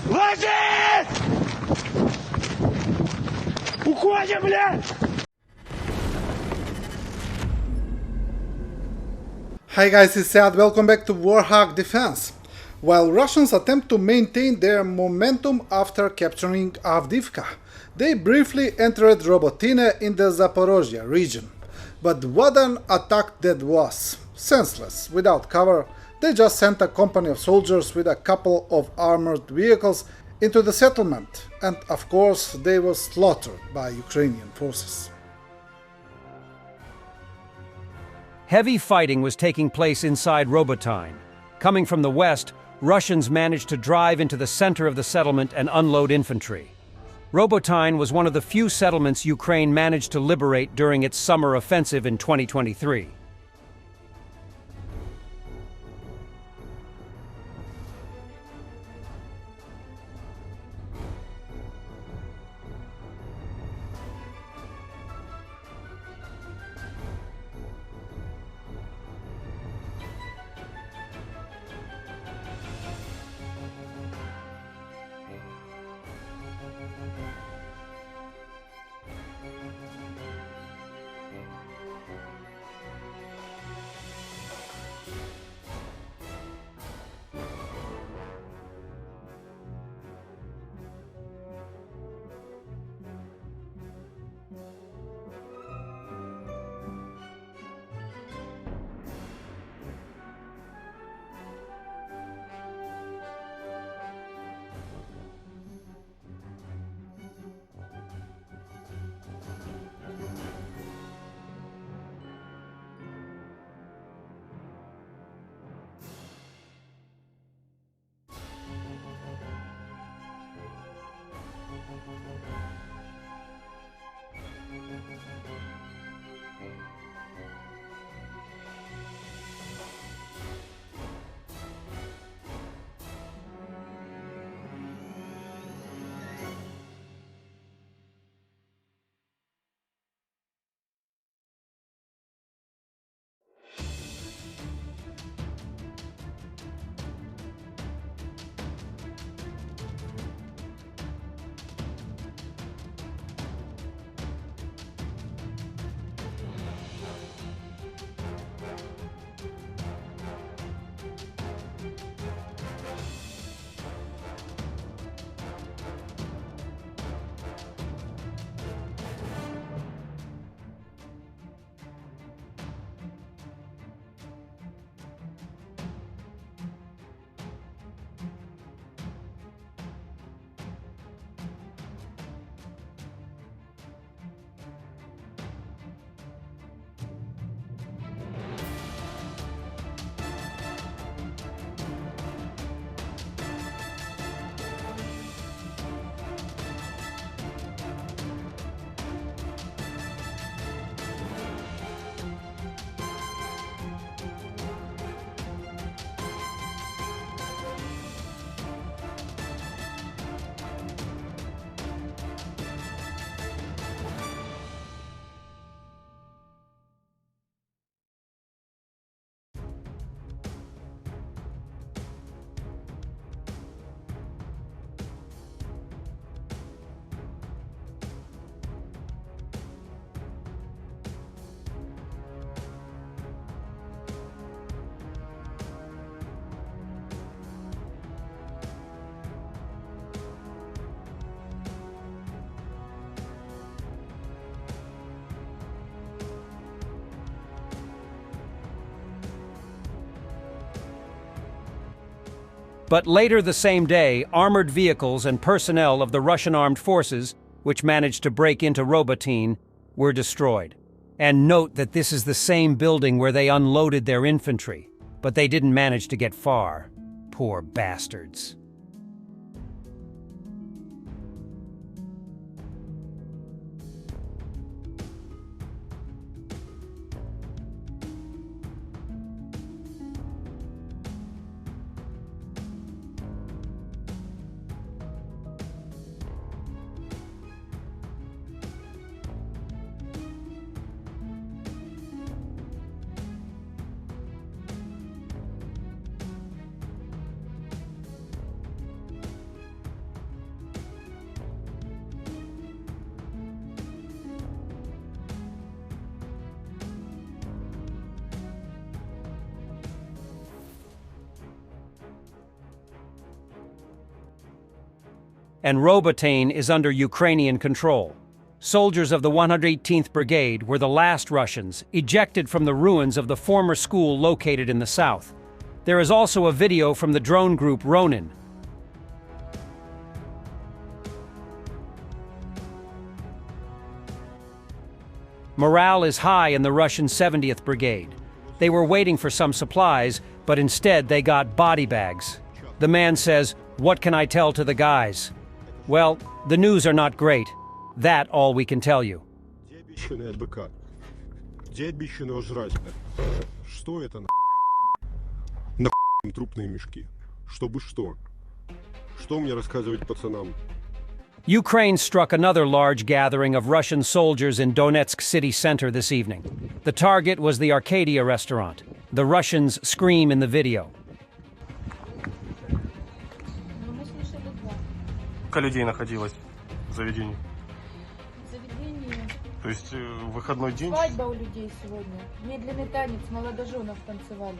Ложись! Уходим, блядь! Hi guys, it's Sad. Welcome back to Warthog Defense. While Russians attempt to maintain their momentum after capturing Avdiivka, they briefly entered Robotyne in the Zaporozhye region. But what an attack that was! Senseless, without cover, they just sent a company of soldiers with a couple of armored vehicles into the settlement, and of course they were slaughtered by Ukrainian forces. Heavy fighting was taking place inside Robotyne. Coming from the west, Russians managed to drive into the center of the settlement and unload infantry. Robotyne was one of the few settlements Ukraine managed to liberate during its summer offensive in 2023. But later the same day, armored vehicles and personnel of the Russian armed forces, which managed to break into Robotyne, were destroyed. And note that this is the same building where they unloaded their infantry, but they didn't manage to get far. Poor bastards. and Robotyne is under Ukrainian control. Soldiers of the 118th Brigade were the last Russians ejected from the ruins of the former school located in the south. There is also a video from the drone group Ronin. Morale is high in the Russian 70th Brigade. They were waiting for some supplies, but instead they got body bags. The man says, "What can I tell to the guys?" Well, the news are not great. That all we can tell you. Где обещанная БК? Где обещанного жрать? Что это на? На трупные мешки. Чтобы что? Что мне рассказывать пацанам? Ukraine struck another large gathering of Russian soldiers in Donetsk city center this evening. The target was the Arcadia restaurant. The Russians scream in the video. Сколько людей находилось в заведении? То есть выходной день? Свадьба у людей сегодня. Медленный танец, молодоженов танцевали.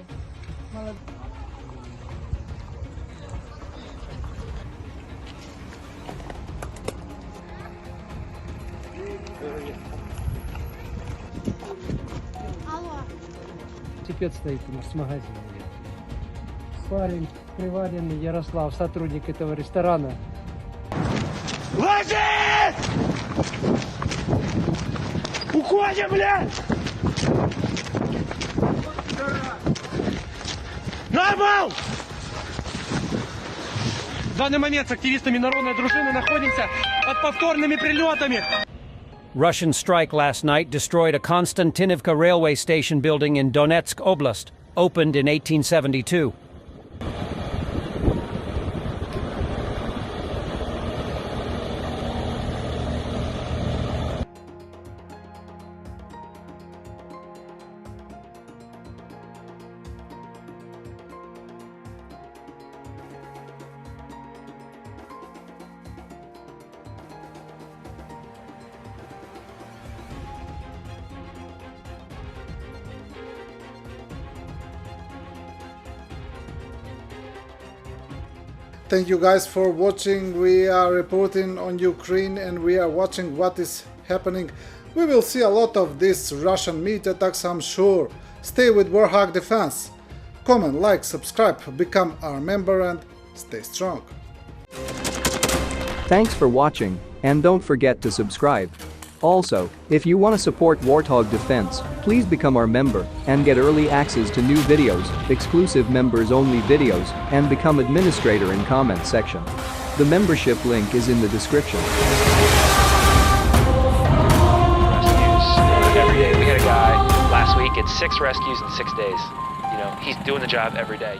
Велосипед стоит у нас в магазине. Парень приваренный, Ярослав, сотрудник этого ресторана. Ложись! Уходим, блядь! Нормал! В данный момент с активистами народной дружины находимся под повторными прилетами. Russian strike last night destroyed a Konstantinivka railway station building in Donetsk Oblast, opened in 1872. Thank you guys for watching. We are reporting on Ukraine and we are watching what is happening. We will see a lot of these Russian meat attacks, I'm sure. Stay with Warthog Defense. Comment, like, subscribe, become our member and stay strong. Thanks for watching, and don't forget to subscribe. Also, if you want to support Warthog Defense, please become our member and get early access to new videos, exclusive members-only videos, and become administrator in comment section. The membership link is in the description. Rescues every day. We had a guy last week at 6 rescues in 6 days. You know, he's doing the job every day.